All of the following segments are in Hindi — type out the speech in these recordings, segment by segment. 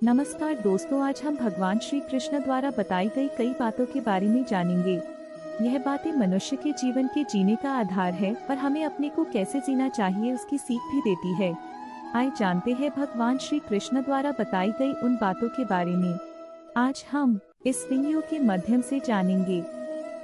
नमस्कार दोस्तों, आज हम भगवान श्री कृष्ण द्वारा बताई गई कई बातों के बारे में जानेंगे। यह बातें मनुष्य के जीवन के जीने का आधार है और हमें अपने को कैसे जीना चाहिए उसकी सीख भी देती है। आइए जानते हैं भगवान श्री कृष्ण द्वारा बताई गई उन बातों के बारे में। आज हम इस वीडियो के माध्यम से जानेंगे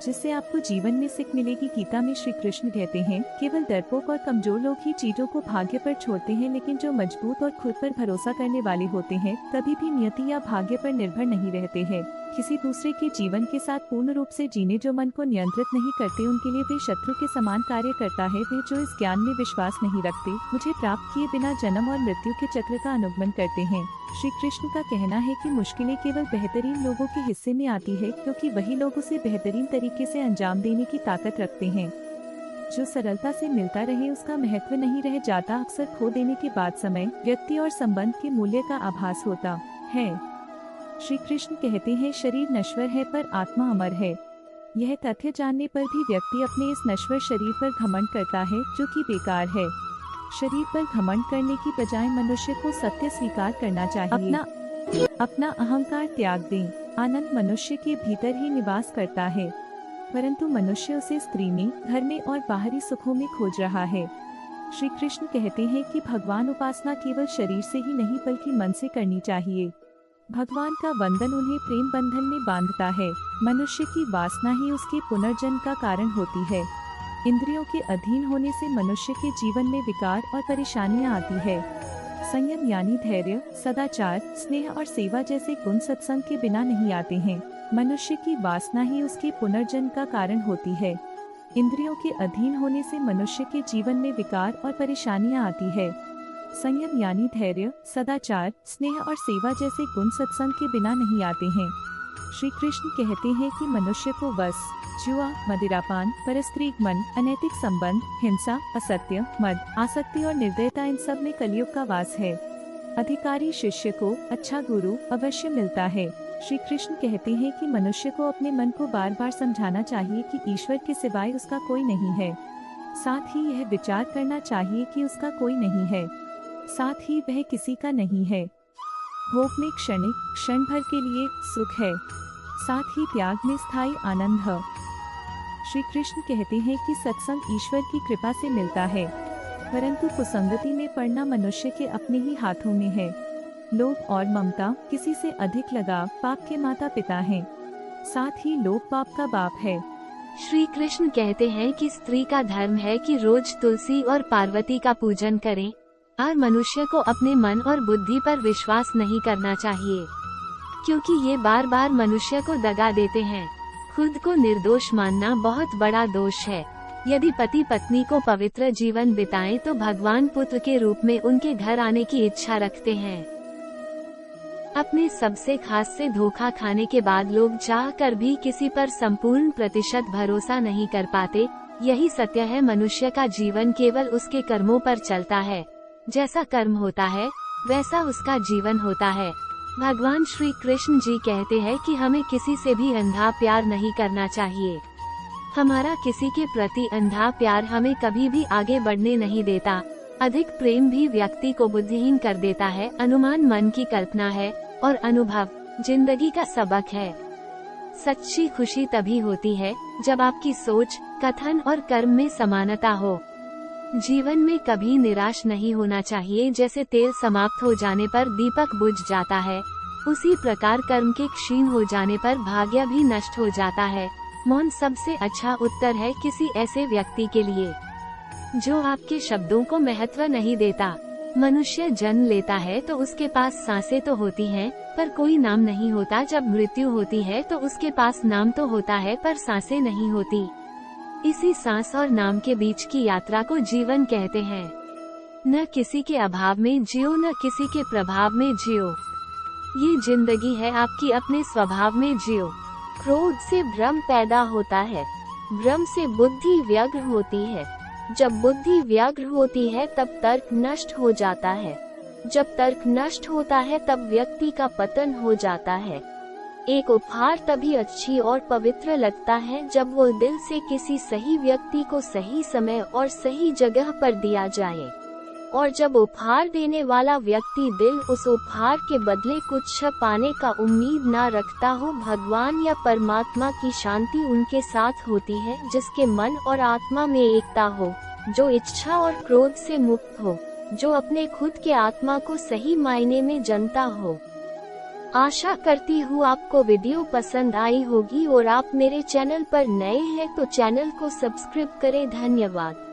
जिससे आपको जीवन में सीख मिलेगी। गीता में श्री कृष्ण कहते हैं, केवल डरपोक और कमजोर लोग ही चीजों को भाग्य पर छोड़ते हैं, लेकिन जो मजबूत और खुद पर भरोसा करने वाले होते हैं कभी भी नियति या भाग्य पर निर्भर नहीं रहते हैं। किसी दूसरे के जीवन के साथ पूर्ण रूप से जीने जो मन को नियंत्रित नहीं करते, उनके लिए वे शत्रु के समान कार्य करता है। वे जो इस ज्ञान में विश्वास नहीं रखते, मुझे प्राप्त किए बिना जन्म और मृत्यु के चक्र का अनुगमन करते हैं। श्री कृष्ण का कहना है कि मुश्किलें केवल बेहतरीन लोगों के हिस्से में आती है, क्योंकि वही लोग उसे बेहतरीन तरीके से अंजाम देने की ताकत रखते हैं। जो सरलता से मिलता रहे उसका महत्व नहीं रह जाता। अक्सर खो देने के बाद समय, व्यक्ति और संबंध के मूल्य का आभास होता है। श्री कृष्ण कहते हैं, शरीर नश्वर है पर आत्मा अमर है। यह तथ्य जानने पर भी व्यक्ति अपने इस नश्वर शरीर पर घमंड करता है, जो कि बेकार है। शरीर पर घमंड करने की बजाय मनुष्य को सत्य स्वीकार करना चाहिए। अपना अहंकार त्याग दें। आनंद मनुष्य के भीतर ही निवास करता है, परंतु मनुष्य उसे स्त्री में, घर में और बाहरी सुखों में खोज रहा है। श्री कृष्ण कहते हैं कि भगवान उपासना केवल शरीर से ही नहीं बल्कि मन से करनी चाहिए। भगवान का वंदन उन्हें प्रेम बंधन में बांधता है। मनुष्य की वासना ही उसके पुनर्जन्म का कारण होती है। इंद्रियों के अधीन होने से मनुष्य के जीवन में विकार और परेशानियां आती है। संयम यानी धैर्य, सदाचार, स्नेह और सेवा जैसे गुण सत्संग के बिना नहीं आते हैं। मनुष्य की वासना ही उसके पुनर्जन्म का कारण होती है। इंद्रियों के अधीन होने से मनुष्य के जीवन में विकार और परेशानियां आती है। संयम यानी धैर्य, सदाचार, स्नेह और सेवा जैसे गुण सत्संग के बिना नहीं आते हैं। श्री कृष्ण कहते हैं कि मनुष्य को बस जुआ, मदिरापान, परस्त्री मन, अनैतिक संबंध, हिंसा, असत्य, मद, आसक्ति और निर्दयता, इन सब में कलयुग का वास है। अधिकारी शिष्य को अच्छा गुरु अवश्य मिलता है। श्री कृष्ण कहते हैं कि मनुष्य को अपने मन को बार बार समझाना चाहिए कि ईश्वर के सिवाय उसका कोई नहीं है। साथ ही यह विचार करना चाहिए कि उसका कोई नहीं है, साथ ही वह किसी का नहीं है। भोग में क्षणिक, क्षण भर के लिए सुख है, साथ ही त्याग में स्थायी आनंद है। श्री कृष्ण कहते हैं कि सत्संग ईश्वर की कृपा से मिलता है, परंतु कुसंगति में पड़ना मनुष्य के अपने ही हाथों में है। लोभ और ममता, किसी से अधिक लगाव, पाप के माता पिता हैं। साथ ही लोभ पाप का बाप है। श्री कृष्ण कहते हैं कि स्त्री का धर्म है कि रोज तुलसी और पार्वती का पूजन करें, और मनुष्य को अपने मन और बुद्धि पर विश्वास नहीं करना चाहिए, क्योंकि ये बार बार मनुष्य को दगा देते हैं। खुद को निर्दोष मानना बहुत बड़ा दोष है। यदि पति पत्नी को पवित्र जीवन बिताएं तो भगवान पुत्र के रूप में उनके घर आने की इच्छा रखते हैं। अपने सबसे खास से धोखा खाने के बाद लोग चाह कर भी किसी पर संपूर्ण प्रतिशत भरोसा नहीं कर पाते। यही सत्य है। मनुष्य का जीवन केवल उसके कर्मों पर चलता है। जैसा कर्म होता है वैसा उसका जीवन होता है। भगवान श्री कृष्ण जी कहते हैं कि हमें किसी से भी अंधा प्यार नहीं करना चाहिए। हमारा किसी के प्रति अंधा प्यार हमें कभी भी आगे बढ़ने नहीं देता। अधिक प्रेम भी व्यक्ति को बुद्धिहीन कर देता है। अनुमान मन की कल्पना है और अनुभव जिंदगी का सबक है। सच्ची खुशी तभी होती है जब आपकी सोच, कथन और कर्म में समानता हो। जीवन में कभी निराश नहीं होना चाहिए। जैसे तेल समाप्त हो जाने पर दीपक बुझ जाता है, उसी प्रकार कर्म के क्षीण हो जाने पर भाग्य भी नष्ट हो जाता है। मौन सबसे अच्छा उत्तर है किसी ऐसे व्यक्ति के लिए जो आपके शब्दों को महत्व नहीं देता। मनुष्य जन्म लेता है तो उसके पास सांसें तो होती हैं, पर कोई नाम नहीं होता। जब मृत्यु होती है तो उसके पास नाम तो होता है, पर सांसें नहीं होती। इसी सांस और नाम के बीच की यात्रा को जीवन कहते हैं। न किसी के अभाव में जियो, न किसी के प्रभाव में जियो। ये जिंदगी है आपकी, अपने स्वभाव में जियो। क्रोध से भ्रम पैदा होता है, भ्रम से बुद्धि व्यग्र होती है। जब बुद्धि व्यग्र होती है तब तर्क नष्ट हो जाता है। जब तर्क नष्ट होता है तब व्यक्ति का पतन हो जाता है। एक उपहार तभी अच्छी और पवित्र लगता है जब वो दिल से किसी सही व्यक्ति को सही समय और सही जगह पर दिया जाए। और जब उपहार देने वाला व्यक्ति दिल उस उपहार के बदले कुछ पाने का उम्मीद न रखता हो, भगवान या परमात्मा की शांति उनके साथ होती है, जिसके मन और आत्मा में एकता हो, जो इच्छा और क्रोध से मुक्त हो, जो अपने खुद के आत्मा को सही मायने में जानता हो। आशा करती हूँ आपको वीडियो पसंद आई होगी और आप मेरे चैनल पर नए हैं तो चैनल को सब्सक्राइब करें। धन्यवाद।